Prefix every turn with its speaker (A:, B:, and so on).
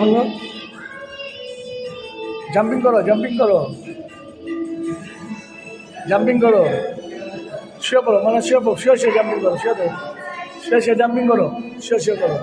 A: হলো জাম্পিং করো, জাম্পিং করো, জাম্পিং করো, শুয়ে পড়ো, মানে শুয়ে পড়ো, শুয়ে শুয়ে জাম্পিং করো, শুয়ে করো, শুয়ে শুয়ে জাম্পিং করো, শুয়ে শুয়ে করো।